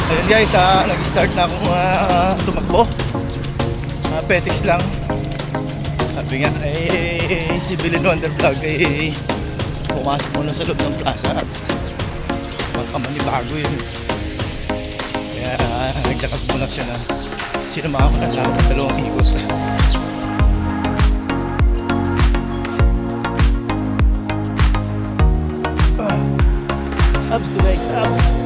Ayun guys, nag-start na akong tumakbo. Petics lang. Sabi nga, si Bilin Wonder Vlog pumasok muna sa loob ng plaza at magkamanibago yun. Kaya naglakas muna siya na sinamahan ko ng lakad dalawang ikot. Abs to like abs.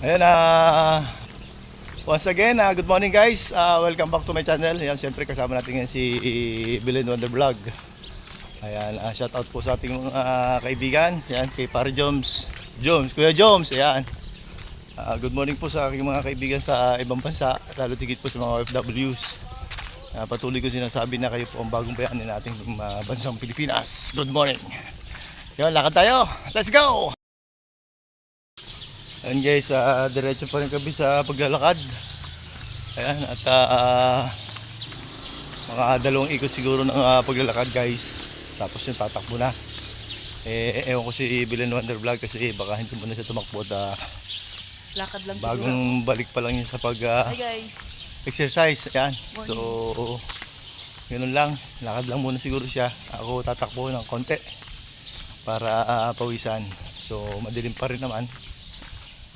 Ayan, once again, good morning guys. Welcome back to my channel. Ayan, siyempre kasama natin ngayon si Bilin Wonder Vlog. Ayan, shout out po sa ating mga kaibigan. Ayan, kay Pare Joms, Kuya Joms. Ayan, good morning po sa aking mga kaibigan sa ibang bansa, lalo tigit po sa mga OFWs. Patuloy ko sinasabi na kayo po ang bagong bayani nating bansang Pilipinas. Good morning. Ayan, lakad tayo. Let's go! Ayan guys, diretso pa rin kami sa paglalakad. Ayan, at mga dalawang ikot siguro ng paglalakad guys. Tapos yung tatakbo na. Ewan ko si Bilin Wonder Vlog kasi baka hindi mo na siya tumakbo. Lakad lang bagong siguro. Balik pa lang yun sa pag exercise. Ayan, so yun lang, lakad lang muna siguro siya. Ako tatakbo ng konti para pawisan. So madilim pa rin naman.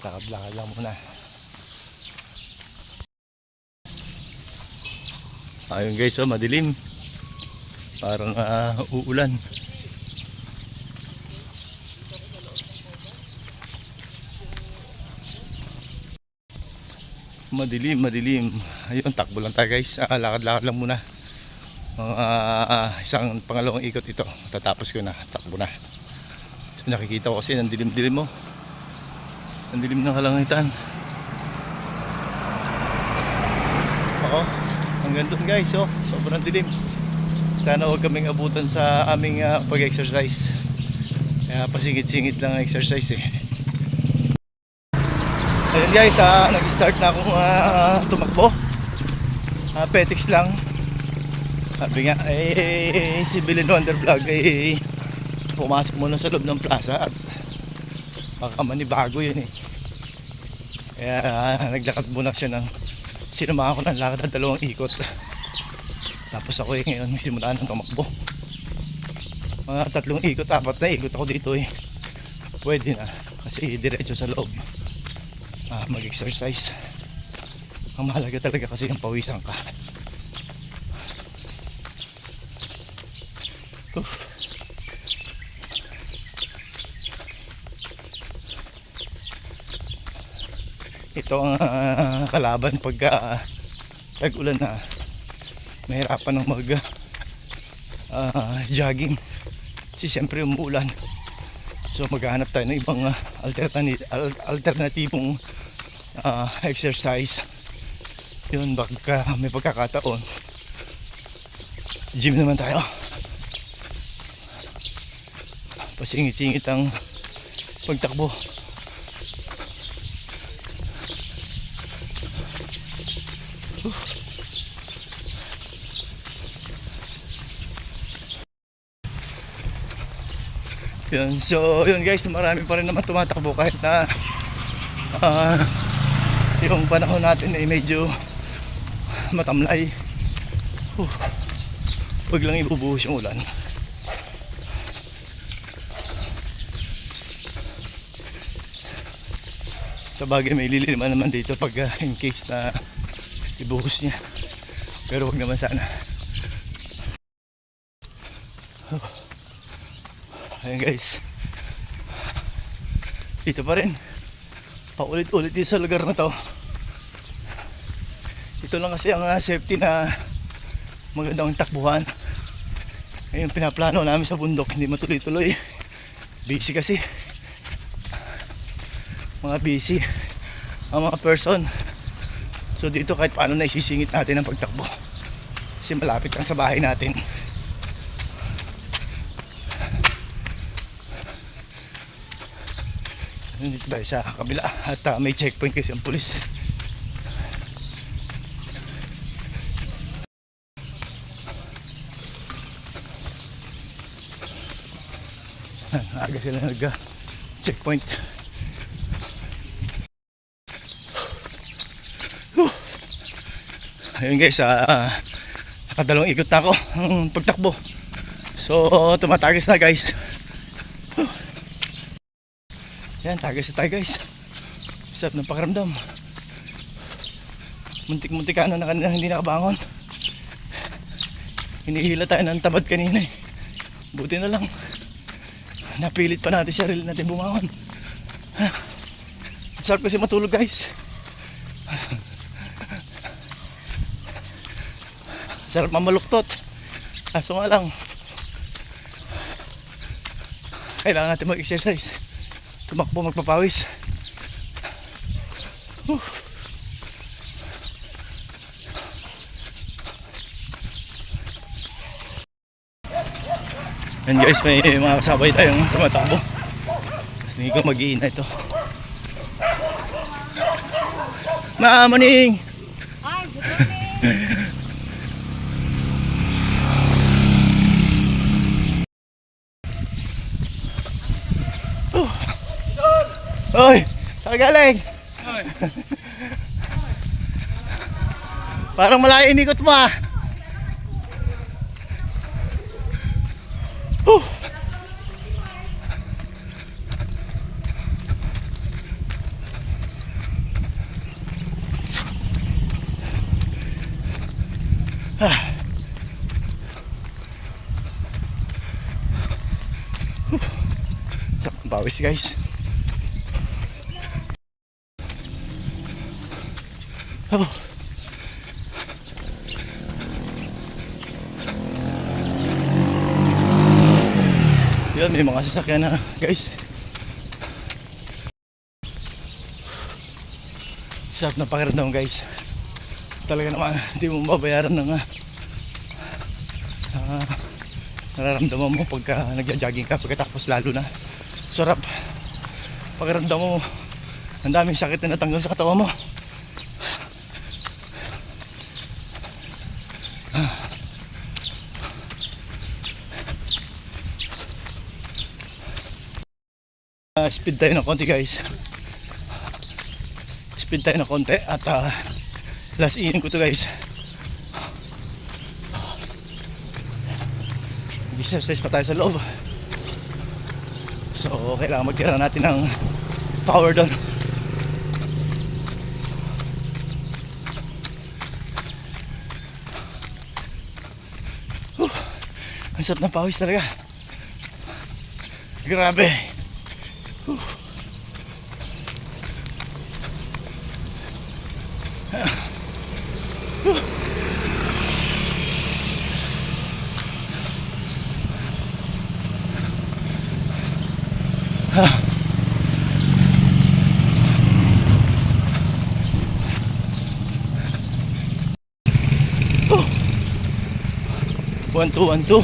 Lakad lang muna. Ayun guys, madilim. Parang uulan. Madilim. Ayun, takbo lang tayo guys. Lakad lang muna. Isang pangalawang ikot ito. Tatapos ko na, takbo na. So, nakikita ko kasi ng dilim-dilim mo. Ang dilim ng kalangitan. Hanggang doon guys, sobrang dilim. Sana huwag kaming abutan sa aming pag-exercise. Kaya pasingit-singit lang ang exercise Ayun guys, nag-start na akong tumakbo. Petics lang. Sabi nga, si Bilin Wonder Vlog pumasok muna sa loob ng plaza at baka manibago yun Kaya naglakad muna siya ng sinamahan ko ng lakad at dalawang ikot. Tapos ako ngayon simula ng tumakbo. Mga 3 ikot, 4 na ikot ako dito Pwede na kasi diretso sa loob mag-exercise. Ang mahalaga talaga kasi yung pawisan ka. Ito ang kalaban pagka tag-ulan na mahirapan ng jogging kasi siyempre umuulan. So maghahanap tayo ng ibang alternatibong exercise. Yun, baka may pagkakataon gym naman tayo. Pasingit-singit ang pagtakbo. Yun, so yun guys, marami pa rin naman tumatakbo kahit na yung panahon natin ay medyo matamlay. Huwag lang ibubuhos yung ulan. Sa bagay may liliman naman dito pag in case na ibuhos niya, pero huwag naman sana. Ayan guys, dito pa rin paulit-ulit dito sa lugar na to. Ito lang kasi ang safety na magandang takbuhan. Ayun, pinaplano namin sa bundok, hindi matuloy-tuloy. Busy kasi. Mga busy ang mga person. So dito kahit paano na isisingit natin ang pagtakbo. Kasi malapit lang sa bahay natin. Dito tayo sa kabila at may checkpoint kasi ang pulis. Aga sila nag-checkpoint. Ayun guys, nakadalawang ikot na ako ang pagtakbo. So tumatagas na guys. Yan, tagas na tayo guys. Sarap ng pakiramdam. Muntik-muntik ka na kanina hindi nakabangon. Hinihila tayo ng tamad kanina eh. Buti na lang napilit pa natin sarili natin bumangon. Sarap kasi matulog guys. Sarap mamaluktot. Kaso nga lang kailangan natin mag-exercise. Tumakbo, magpapawis. Yan guys, may mga kasabay tayong tumatakbo. Hindi ko mag-iina ito. Maamaning! Hi, good morning! Hoy! Saan galing? Parang malayo inikot mo ah. Sarap ng pawis guys. Oh. Yan, may mga sasakyan na guys. Sarap na pakiramdam guys. Talaga naman hindi mo mabayaran ng nararamdaman mo pagka nagja-jogging ka pagkatapos, lalo na sarap pakiramdam mo ang daming sakit na natanggal sa katawan mo. Speed tayo ng konti guys. Speed tayo ng konti at last iinin ko to guys. Exercise pa tayo sa loob. So kailangan magtira natin ng power doon. Ang sarap ng pawis talaga. Grabe. One, two, one, two.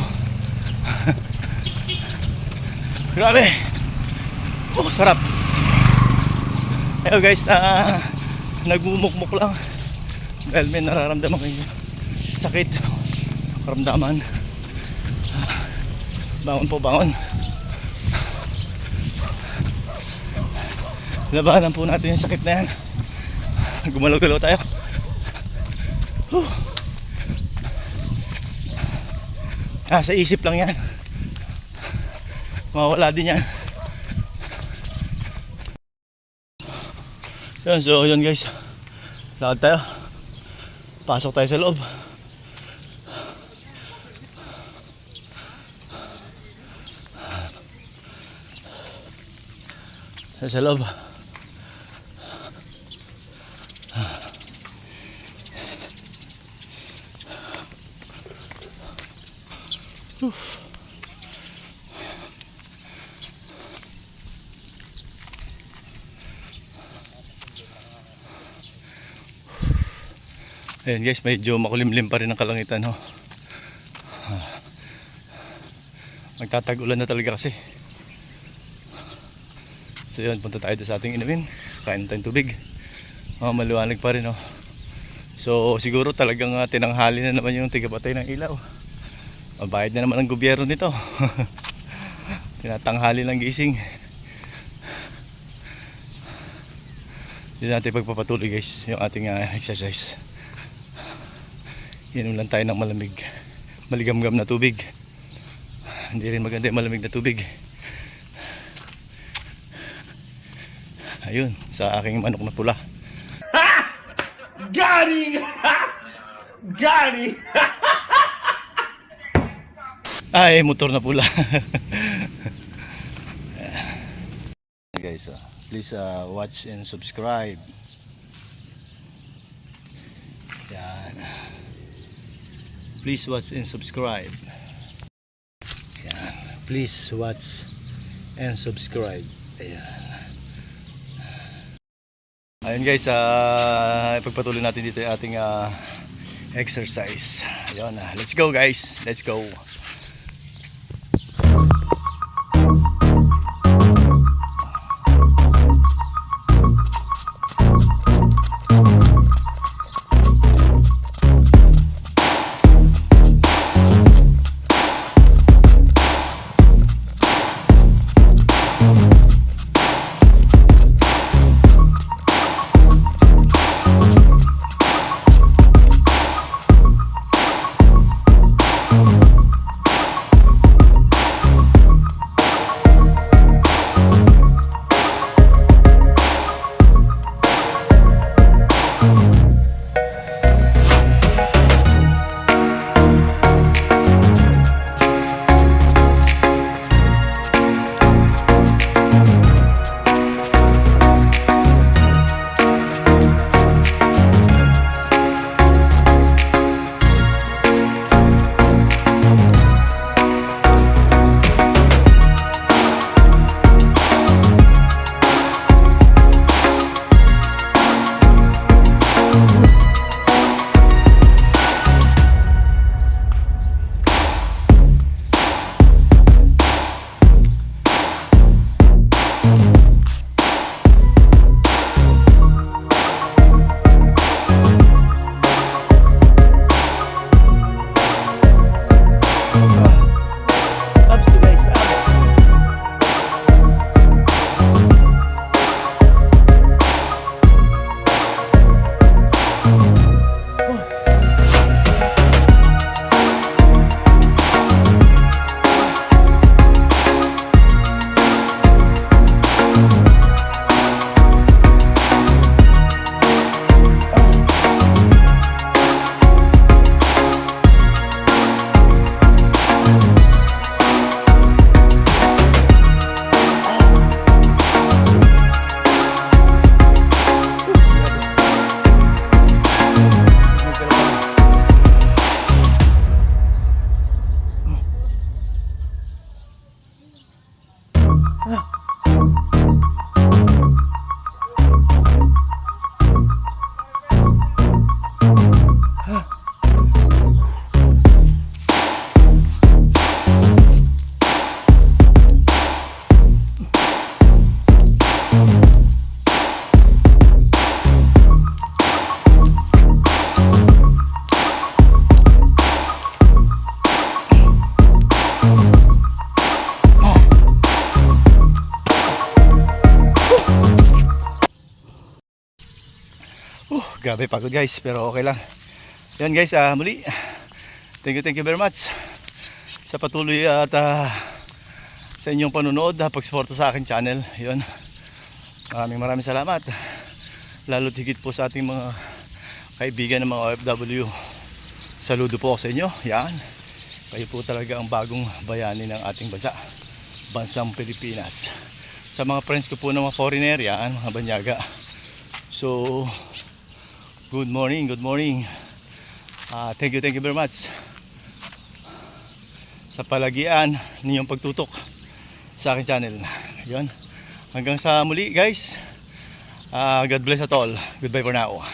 Grabe. Oh, sarap. Ayun guys, nagmumukmuk lang dahil may nararamdaman kayo sakit, karamdaman. Bangon po, bangon. Labanan po natin yung sakit na yan. Gumalaw-galaw tayo. Sa isip lang yan. Mawawala din yan. Yan, so yun guys. Lakad tayo. Pasok tayo sa loob. Sa loob. Oof. Ayan guys, medyo makulimlim pa rin ang kalangitan, ho. Magtatag-ulan na talaga kasi. So yun, punta tayo sa ating inumin. Kain tayong tubig. Maluwanag pa rin, ho. So siguro talagang tinanghali na naman yung tigapatay ng ilaw. Mabayad na naman ang gobyerno nito. Tinatanghali ng gising. Hindi natin pagpapatuloy guys yung ating exercise. Inom lang tayo ng malamig, maligamgam na tubig. Hindi rin maganda yung malamig na tubig. Ayun, sa aking manok na pula. Got it! Got it! Ay, motor na pula. Guys, please watch and subscribe. Yan. Please watch and subscribe. Yan. Please watch and subscribe. Ayan. Ayun guys, ipagpatuloy natin dito yung ating exercise. Ayun, let's go guys. Let's go. Grabe pagod guys, pero okay lang. Yan guys, muli thank you very much sa patuloy at sa inyong panunood, pagsuporta sa aking channel. Yun, maraming salamat, lalo't higit po sa ating mga kaibigan ng mga OFW. Saludo po ako sa inyo. Yan, kayo po talaga ang bagong bayani ng ating bansang Pilipinas. Sa mga friends ko po ng mga foreigner, yan, mga banyaga. So good morning. Thank you very much sa palagian ninyong pagtutok sa aking channel. Yun, hanggang sa muli guys. God bless at all. Goodbye for now.